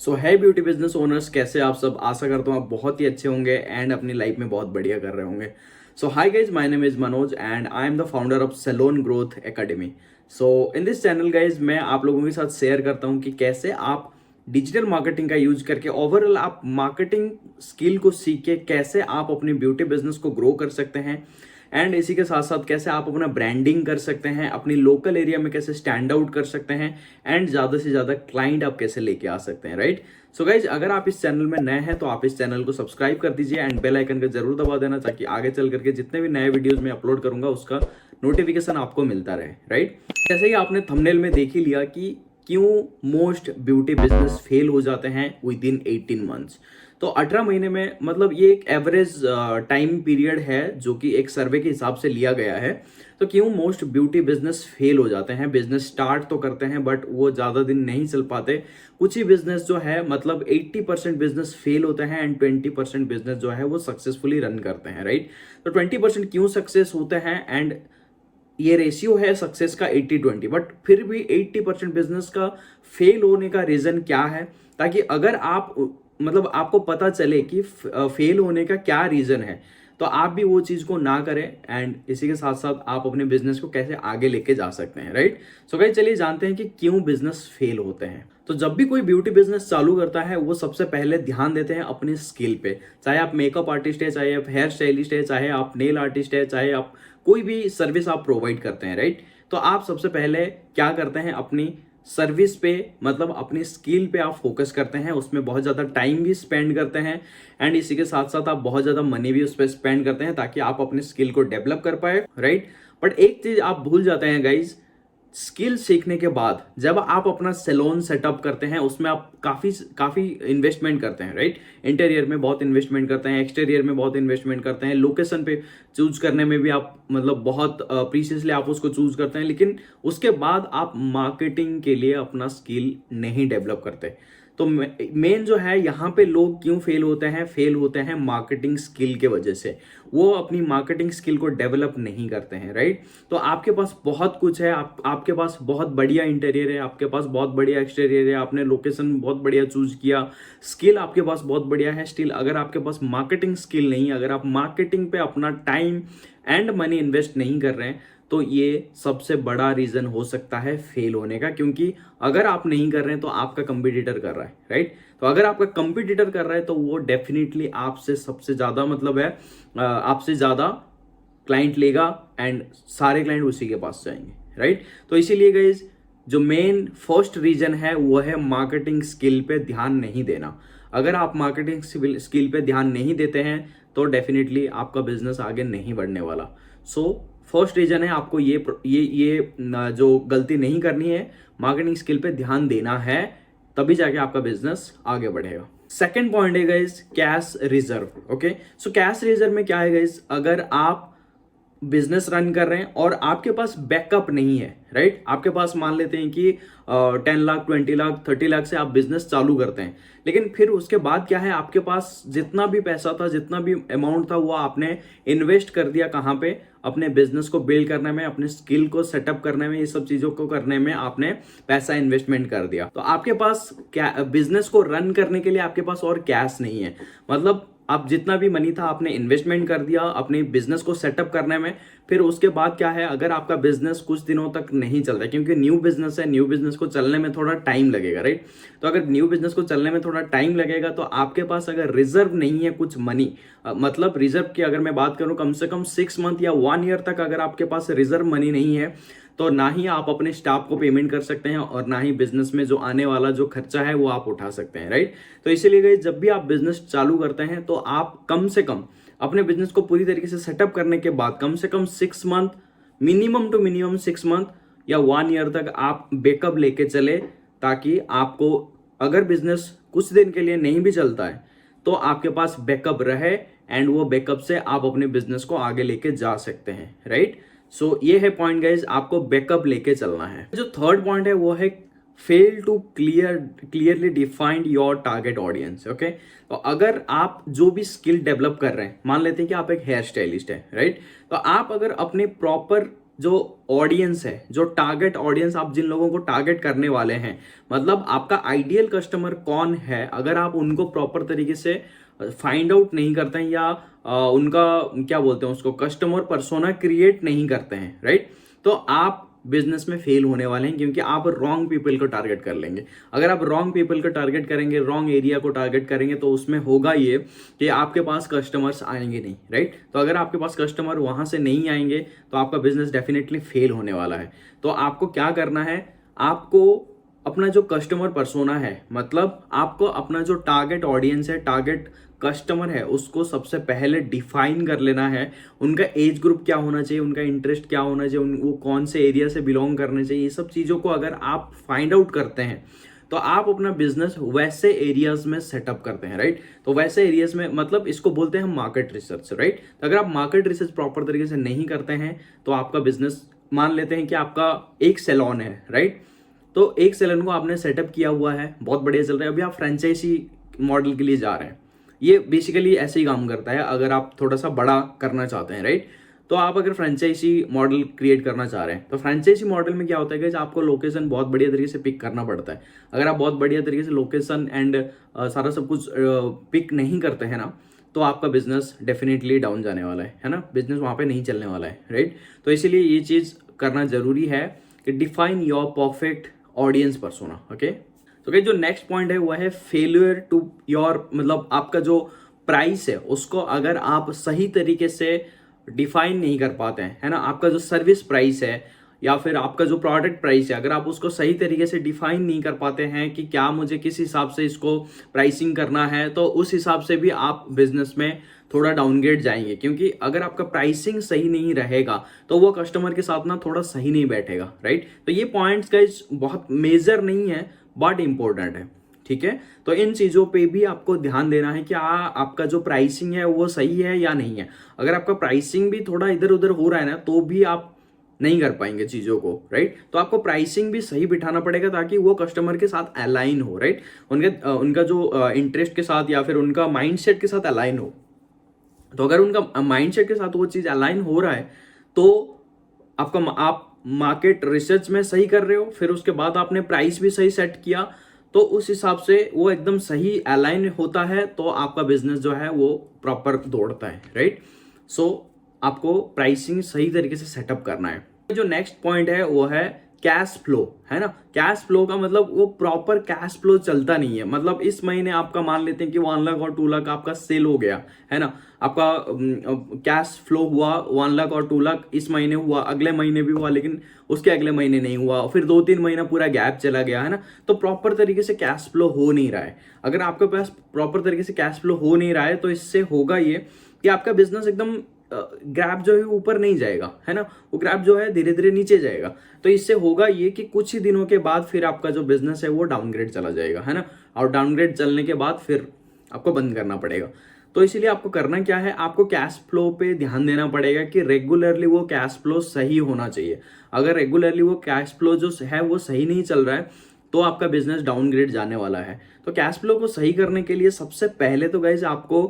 सो है beauty business owners, कैसे आप सब? आशा करता हूँ आप बहुत ही अच्छे होंगे एंड अपनी लाइफ में बहुत बढ़िया कर रहे होंगे। So hi guys, my name is Manoj and I am the founder of salon growth academy. So in this channel guys मैं आप लोगों के साथ शेयर करता हूँ कि कैसे आप डिजिटल मार्केटिंग का यूज करके ओवरऑल आप मार्केटिंग स्किल को सीख के कैसे आप अपने ब्यूटी बिजनेस को ग्रो कर सकते हैं एंड इसी के साथ साथ कैसे आप अपना ब्रांडिंग कर सकते हैं, अपनी लोकल एरिया में कैसे स्टैंड आउट कर सकते हैं एंड ज़्यादा से ज़्यादा क्लाइंट आप कैसे लेके आ सकते हैं, राइट। सो गाइज, अगर आप इस चैनल में नए हैं तो आप इस चैनल को सब्सक्राइब कर दीजिए एंड बेल आइकन का जरूर दबा देना, ताकि आगे चल करके जितने भी नए वीडियोज में अपलोड करूंगा उसका नोटिफिकेशन आपको मिलता रहे, राइट। जैसे ही आपने थंबनेल में देख ही लिया कि क्यों मोस्ट ब्यूटी बिजनेस फेल हो जाते हैं विद इन 18 मंथ्स। तो 18 महीने में मतलब ये एक एवरेज टाइम पीरियड है जो कि एक सर्वे के हिसाब से लिया गया है। तो क्यों मोस्ट ब्यूटी बिजनेस फेल हो जाते हैं? बिजनेस स्टार्ट तो करते हैं बट वो ज़्यादा दिन नहीं चल पाते। कुछ ही बिजनेस जो है मतलब 80% बिजनेस फेल होते हैं एंड 20% बिजनेस जो है वो सक्सेसफुली रन करते हैं, राइट। तो 20% क्यों सक्सेस होते हैं एंड ये रेशियो है सक्सेस का 80-20, बट फिर भी 80% बिजनेस का फेल होने का रीजन क्या है, ताकि अगर आप मतलब आपको पता चले कि फेल होने का क्या रीजन है तो आप भी वो चीज को ना करें एंड इसी के साथ साथ आप अपने बिजनेस को कैसे आगे लेके जा सकते हैं, राइट। सो गाइस, चलिए जानते हैं कि क्यों बिजनेस फेल होते हैं। तो जब भी कोई ब्यूटी बिजनेस चालू करता है वो सबसे पहले ध्यान देते हैं अपनी स्किल पे। चाहे आप मेकअप आर्टिस्ट है, चाहे आप हेयर स्टाइलिस्ट है, चाहे आप नेल आर्टिस्ट है, चाहे आप कोई भी सर्विस आप प्रोवाइड करते हैं, राइट। तो आप सबसे पहले क्या करते हैं, अपनी सर्विस पे मतलब अपनी स्किल पे आप फोकस करते हैं, उसमें बहुत ज़्यादा टाइम भी स्पेंड करते हैं एंड इसी के साथ साथ आप बहुत ज़्यादा मनी भी उस पर स्पेंड करते हैं ताकि आप अपनी स्किल को डेवलप कर पाए, राइट। बट एक चीज़ आप भूल जाते हैं गाइज, स्किल सीखने के बाद जब आप अपना सैलून सेटअप करते हैं उसमें आप काफ़ी काफ़ी इन्वेस्टमेंट करते हैं, राइट। इंटीरियर में बहुत इन्वेस्टमेंट करते हैं, एक्सटीरियर में बहुत इन्वेस्टमेंट करते हैं, लोकेशन पे चूज करने में भी आप मतलब बहुत प्रीसियसली आप उसको चूज करते हैं, लेकिन उसके बाद आप मार्केटिंग के लिए अपना स्किल नहीं डेवलप करते। तो मेन जो है यहाँ पे लोग क्यों फेल होते हैं मार्केटिंग स्किल के वजह से। वो अपनी मार्केटिंग स्किल को डेवलप नहीं करते हैं, राइट। तो आपके पास बहुत कुछ है, आपके पास बहुत बढ़िया इंटीरियर है, आपके पास बहुत बढ़िया एक्सटीरियर है, आपने लोकेशन बहुत बढ़िया चूज किया, स्किल आपके पास बहुत बढ़िया है, स्टिल अगर आपके पास मार्केटिंग स्किल नहीं है, अगर आप मार्केटिंग पे अपना टाइम एंड मनी इन्वेस्ट नहीं कर रहे हैं तो ये सबसे बड़ा रीजन हो सकता है फेल होने का। क्योंकि अगर आप नहीं कर रहे हैं तो आपका कंपटीटर कर रहा है, राइट। तो अगर आपका कंपटीटर कर रहा है तो वो डेफिनेटली आपसे सबसे ज्यादा मतलब है आपसे ज्यादा क्लाइंट लेगा एंड सारे क्लाइंट उसी के पास जाएंगे, राइट। तो इसीलिए गाइज, जो मेन फर्स्ट रीजन है वो है मार्केटिंग स्किल पे ध्यान नहीं देना। अगर आप मार्केटिंग स्किल पे ध्यान नहीं देते हैं तो डेफिनेटली आपका बिजनेस आगे नहीं बढ़ने वाला। सो फर्स्ट रीजन है आपको ये जो गलती नहीं करनी है, मार्केटिंग स्किल पे ध्यान देना है, तभी जाके आपका बिजनेस आगे बढ़ेगा। सेकंड पॉइंट है guys, cash reserve. Okay, so cash reserve में क्या है गाइस, अगर आप बिजनेस रन कर रहे हैं और आपके पास बैकअप नहीं है, राइट। आपके पास मान लेते हैं कि 10 लाख 20 लाख 30 लाख से आप बिजनेस चालू करते हैं, लेकिन फिर उसके बाद क्या है, आपके पास जितना भी पैसा था, जितना भी अमाउंट था, वो आपने इन्वेस्ट कर दिया कहाँ पे, अपने बिजनेस को बिल्ड करने में, अपने स्किल को सेटअप करने में, ये सब चीजों को करने में आपने पैसा इन्वेस्टमेंट कर दिया। तो आपके पास क्या बिजनेस को रन करने के लिए आपके पास और कैश नहीं है। मतलब आप जितना भी मनी था आपने इन्वेस्टमेंट कर दिया अपने बिजनेस को सेटअप करने में, फिर उसके बाद क्या है, अगर आपका बिजनेस कुछ दिनों तक नहीं चल रहा है, क्योंकि न्यू बिजनेस है, न्यू बिजनेस को चलने में थोड़ा टाइम लगेगा, राइट। तो अगर न्यू बिजनेस को चलने में थोड़ा टाइम लगेगा तो आपके पास अगर रिजर्व नहीं है कुछ मनी, मतलब रिजर्व की अगर मैं बात करूं, कम से कम 6 मंथ या 1 ईयर तक अगर आपके पास रिजर्व मनी नहीं है तो ना ही आप अपने स्टाफ को पेमेंट कर सकते हैं और ना ही बिजनेस में जो आने वाला जो खर्चा है वो आप उठा सकते हैं, राइट। तो इसीलिए गाइस, जब भी आप बिजनेस चालू करते हैं तो आप कम से कम अपने बिजनेस को पूरी तरीके से सेटअप करने के बाद कम से कम 6 month, minimum to minimum 6 month या 1 ईयर तक आप बैकअप लेके चले, ताकि आपको अगर बिजनेस कुछ दिन के लिए नहीं भी चलता है तो आपके पास बैकअप रहे एंड वो बैकअप से आप अपने बिजनेस को आगे लेके जा सकते हैं, राइट। सो ये है पॉइंट गाइज, आपको बैकअप लेके चलना है। जो थर्ड पॉइंट है वो है fail to clearly defined your target audience. Okay, तो अगर आप जो भी स्किल डेवलप कर रहे हैं, मान लेते हैं कि आप एक हेयर स्टाइलिस्ट है, राइट। तो आप अगर अपने प्रॉपर जो ऑडियंस है, जो टारगेट ऑडियंस आप जिन लोगों को टारगेट करने वाले हैं, मतलब आपका आइडियल कस्टमर कौन है, अगर आप उनको प्रॉपर तरीके से फाइंड आउट नहीं करते हैं या उनका क्या बोलते हैं उसको कस्टमर पर्सोना क्रिएट नहीं करते हैं, राइट, तो आप बिजनेस में फेल होने वाले हैं, क्योंकि आप रॉन्ग पीपल को टारगेट कर लेंगे। अगर आप रॉन्ग पीपल को टारगेट करेंगे, रॉन्ग एरिया को टारगेट करेंगे, तो उसमें होगा ये कि आपके पास कस्टमर्स आएंगे नहीं, राइट। तो अगर आपके पास कस्टमर वहां से नहीं आएंगे तो आपका बिजनेस डेफिनेटली फेल होने वाला है। तो आपको क्या करना है, आपको अपना जो कस्टमर पर्सोना है, मतलब आपको अपना जो टारगेट ऑडियंस है, टारगेट कस्टमर है, उसको सबसे पहले डिफाइन कर लेना है। उनका एज ग्रुप क्या होना चाहिए, उनका इंटरेस्ट क्या होना चाहिए, वो कौन से एरिया से बिलोंग करने चाहिए, ये सब चीज़ों को अगर आप फाइंड आउट करते हैं तो आप अपना बिजनेस वैसे एरियाज में सेटअप करते हैं, राइट। तो वैसे एरियाज में, मतलब इसको बोलते हैं हम मार्केट रिसर्च, राइट। तो अगर आप मार्केट रिसर्च प्रॉपर तरीके से नहीं करते हैं तो आपका बिजनेस, मान लेते हैं कि आपका एक सैलून है, राइट, तो एक सैलून को आपने सेटअप किया हुआ है, बहुत बढ़िया चल रहा है, अभी आप फ्रेंचाइजी मॉडल के लिए जा रहे हैं। ये बेसिकली ऐसे ही काम करता है अगर आप थोड़ा सा बड़ा करना चाहते हैं, राइट। तो आप अगर फ्रेंचाइजी मॉडल क्रिएट करना चाह रहे हैं तो फ्रेंचाइजी मॉडल में क्या होता है कि आपको लोकेशन बहुत बढ़िया तरीके से पिक करना पड़ता है। अगर आप बहुत बढ़िया तरीके से लोकेशन एंड सारा सब कुछ पिक नहीं करते हैं ना, तो आपका बिजनेस डेफिनेटली डाउन जाने वाला है ना, बिजनेस वहां पे नहीं चलने वाला है, राइट। तो इसीलिए ये चीज करना जरूरी है कि define your perfect audience persona, okay. तो जो नेक्स्ट पॉइंट है वो है फेलियर टू योर, मतलब आपका जो प्राइस है उसको अगर आप सही तरीके से डिफाइन नहीं कर पाते हैं, है ना, आपका जो सर्विस प्राइस है या फिर आपका जो प्रोडक्ट प्राइस है, अगर आप उसको सही तरीके से डिफाइन नहीं कर पाते हैं कि क्या मुझे किस हिसाब से इसको प्राइसिंग करना है, तो उस हिसाब से भी आप बिजनेस में थोड़ा डाउनग्रेड जाएंगे। क्योंकि अगर आपका प्राइसिंग सही नहीं रहेगा तो वो कस्टमर के साथ ना थोड़ा सही नहीं बैठेगा, राइट। तो ये पॉइंट्स गाइस बहुत मेजर नहीं है बट इंपॉर्टेंट है, ठीक है। तो इन चीजों पे भी आपको ध्यान देना है कि आपका जो प्राइसिंग है वो सही है या नहीं है। अगर आपका प्राइसिंग भी थोड़ा इधर उधर हो रहा है ना, तो भी आप नहीं कर पाएंगे चीजों को, राइट। तो आपको प्राइसिंग भी सही बिठाना पड़ेगा ताकि वो कस्टमर के साथ अलाइन हो, राइट, उनका जो इंटरेस्ट के साथ या फिर उनका माइंडसेट के साथ अलाइन हो। तो अगर उनका माइंडसेट के साथ वो चीज अलाइन हो रहा है तो आप मार्केट रिसर्च में सही कर रहे हो, फिर उसके बाद आपने प्राइस भी सही सेट किया, तो उस हिसाब से वो एकदम सही अलाइन होता है, तो आपका बिजनेस जो है वो प्रॉपर दौड़ता है, राइट। सो आपको प्राइसिंग सही तरीके से सेटअप करना है। जो नेक्स्ट पॉइंट है वो है कैश फ्लो, है ना। कैश फ्लो का मतलब वो प्रॉपर कैश फ्लो चलता नहीं है। मतलब इस महीने आपका मान लेते हैं कि 1 लाख और 2 लाख आपका सेल हो गया, है ना, आपका कैश फ्लो हुआ 1 लाख और 2 लाख इस महीने हुआ, अगले महीने भी हुआ, लेकिन उसके अगले महीने नहीं हुआ, फिर 2-3 महीना पूरा गैप चला गया, है ना। तो प्रॉपर तरीके से कैश फ्लो हो नहीं रहा है। अगर आपके पास प्रॉपर तरीके से कैश फ्लो हो नहीं रहा है तो इससे होगा ये कि आपका बिजनेस एकदम ग्रैब जो है ऊपर नहीं जाएगा, है ना, वो ग्रैब जो है धीरे धीरे नीचे जाएगा। तो इससे होगा ये कि कुछ ही दिनों के बाद फिर आपका जो बिजनेस है वो डाउनग्रेड चला जाएगा, है ना, और डाउनग्रेड चलने के बाद फिर आपको बंद करना पड़ेगा। तो इसीलिए आपको करना क्या है, आपको कैश फ्लो पे ध्यान देना पड़ेगा कि रेगुलरली वो कैश फ्लो सही होना चाहिए। अगर रेगुलरली वो कैश फ्लो जो है वो सही नहीं चल रहा है तो आपका बिजनेस डाउनग्रेड जाने वाला है। तो कैश फ्लो को सही करने के लिए सबसे पहले तो गाइज आपको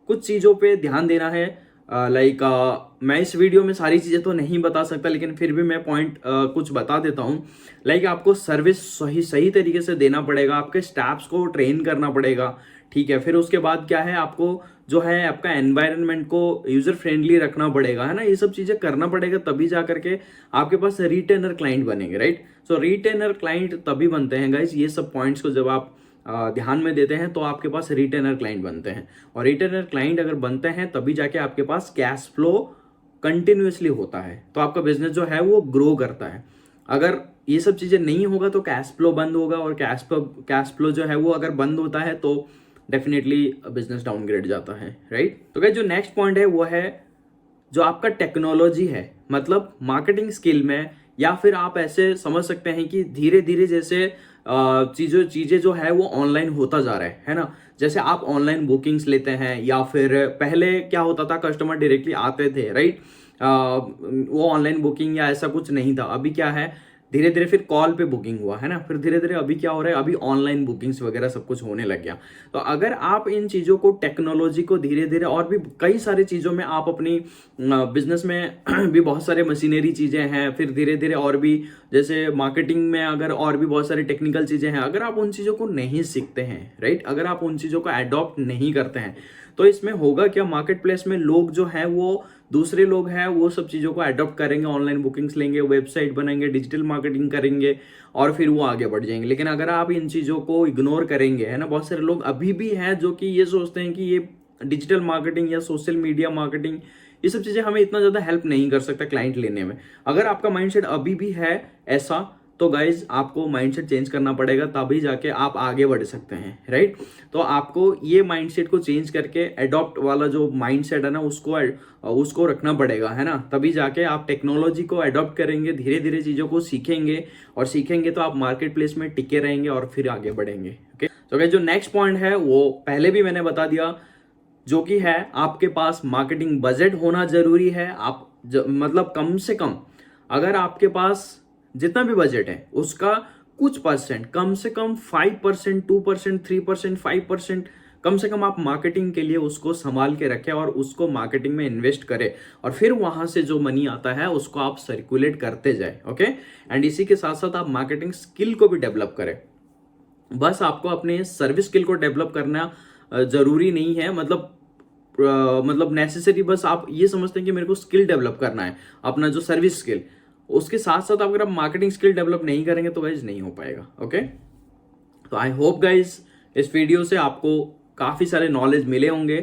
कुछ चीज़ों पे ध्यान देना है। मैं इस वीडियो में सारी चीज़ें तो नहीं बता सकता, लेकिन फिर भी मैं पॉइंट कुछ बता देता हूँ। आपको सर्विस सही तरीके से देना पड़ेगा, आपके स्टाफ्स को ट्रेन करना पड़ेगा, ठीक है। फिर उसके बाद क्या है, आपको जो है आपका एनवायरनमेंट को यूजर फ्रेंडली रखना पड़ेगा, है ना, ये सब चीज़ें करना पड़ेगा, तभी जा करके आपके पास रिटेनर क्लाइंट बनेंगे, राइट। सो रिटेनर क्लाइंट तभी बनते हैं गाइज, ये सब पॉइंट्स को जब आप ध्यान में देते हैं तो आपके पास रिटेनर क्लाइंट बनते हैं, और रिटेनर क्लाइंट अगर बनते हैं तभी जाके आपके पास कैश फ्लो कंटिन्यूअसली होता है, तो आपका बिजनेस जो है वो ग्रो करता है। अगर ये सब चीजें नहीं होगा तो कैश फ्लो बंद होगा, और कैश फ्लो जो है वो अगर बंद होता है तो डेफिनेटली बिजनेस डाउनग्रेड जाता है, राइट। तो गाइस जो नेक्स्ट पॉइंट है वो है जो आपका टेक्नोलॉजी है, मतलब मार्केटिंग स्किल में, या फिर आप ऐसे समझ सकते हैं कि धीरे धीरे जैसे चीजें जो है वो ऑनलाइन होता जा रहा है ना। जैसे आप ऑनलाइन बुकिंग्स लेते हैं, या फिर पहले क्या होता था, कस्टमर डायरेक्टली आते थे, राइट, वो ऑनलाइन बुकिंग या ऐसा कुछ नहीं था। अभी क्या है, धीरे धीरे फिर कॉल पे बुकिंग हुआ, है ना, फिर धीरे धीरे अभी क्या हो रहा है, अभी ऑनलाइन बुकिंग्स वगैरह सब कुछ होने लग गया। तो अगर आप इन चीज़ों को, टेक्नोलॉजी को धीरे धीरे, और भी कई सारी चीज़ों में आप अपनी बिजनेस में भी बहुत सारे मशीनरी चीज़ें हैं, फिर धीरे धीरे और भी जैसे मार्केटिंग में अगर और भी बहुत सारी टेक्निकल चीज़ें हैं, अगर आप उन चीज़ों को नहीं सीखते हैं, राइट, अगर आप उन चीज़ों को अडॉप्ट नहीं करते हैं, तो इसमें होगा क्या, मार्केट प्लेस में लोग जो हैं वो दूसरे लोग हैं वो सब चीज़ों को अडॉप्ट करेंगे, ऑनलाइन बुकिंग्स लेंगे, वेबसाइट बनाएंगे, डिजिटल मार्केटिंग करेंगे और फिर वो आगे बढ़ जाएंगे। लेकिन अगर आप इन चीज़ों को इग्नोर करेंगे, है ना, बहुत सारे लोग अभी भी हैं जो कि ये सोचते हैं कि ये डिजिटल मार्केटिंग या सोशल मीडिया मार्केटिंग, ये सब चीज़ें हमें इतना ज़्यादा हेल्प नहीं कर सकता क्लाइंट लेने में। अगर आपका माइंडसेट अभी भी है ऐसा, तो गाइज आपको माइंडसेट चेंज करना पड़ेगा, तभी जाके आप आगे बढ़ सकते हैं, राइट। तो आपको ये माइंडसेट को चेंज करके एडॉप्ट वाला जो माइंडसेट है ना, उसको रखना पड़ेगा, है ना, तभी जाके आप टेक्नोलॉजी को एडॉप्ट करेंगे, धीरे धीरे चीज़ों को सीखेंगे, और सीखेंगे तो आप मार्केट प्लेस में टिके रहेंगे और फिर आगे बढ़ेंगे। ओके, तो गाइज जो नेक्स्ट पॉइंट है वो पहले भी मैंने बता दिया, जो कि है आपके पास मार्केटिंग बजट होना जरूरी है। आप मतलब कम से कम अगर आपके पास जितना भी बजट है उसका कुछ परसेंट, कम से कम 5%, 2%, 3%, 5%, कम से कम आप मार्केटिंग के लिए उसको संभाल के रखें और उसको मार्केटिंग में इन्वेस्ट करें, और फिर वहां से जो मनी आता है उसको आप सर्कुलेट करते जाए। ओके, एंड इसी के साथ साथ आप मार्केटिंग स्किल को भी डेवलप करें। बस आपको अपने सर्विस स्किल को डेवलप करना जरूरी नहीं है, मतलब नेसेसरी, बस आप ये समझते हैं कि मेरे को स्किल डेवलप करना है, अपना जो सर्विस स्किल, उसके साथ साथ अगर आप मार्केटिंग स्किल डेवलप नहीं करेंगे तो गाइज नहीं हो पाएगा। ओके, तो आई होप गाइज इस वीडियो से आपको काफी सारे नॉलेज मिले होंगे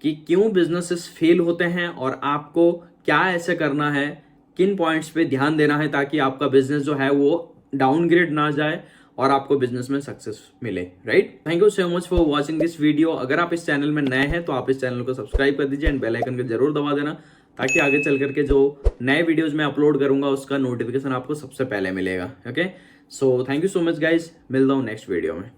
कि क्यों बिजनेसेस फेल होते हैं और आपको क्या ऐसे करना है, किन पॉइंट्स पे ध्यान देना है ताकि आपका बिजनेस जो है वो डाउनग्रेड ना जाए और आपको बिजनेस में सक्सेस मिले, right. Thank you so much for watching this video. अगर आप इस चैनल में नए हैं तो आप इस चैनल को सब्सक्राइब कर दीजिए एंड बेल आइकन को जरूर दबा देना, ताकि आगे चल करके जो नए वीडियोस मैं अपलोड करूंगा उसका नोटिफिकेशन आपको सबसे पहले मिलेगा। Okay, so thank you so much guys, मिलता हूँ नेक्स्ट वीडियो में।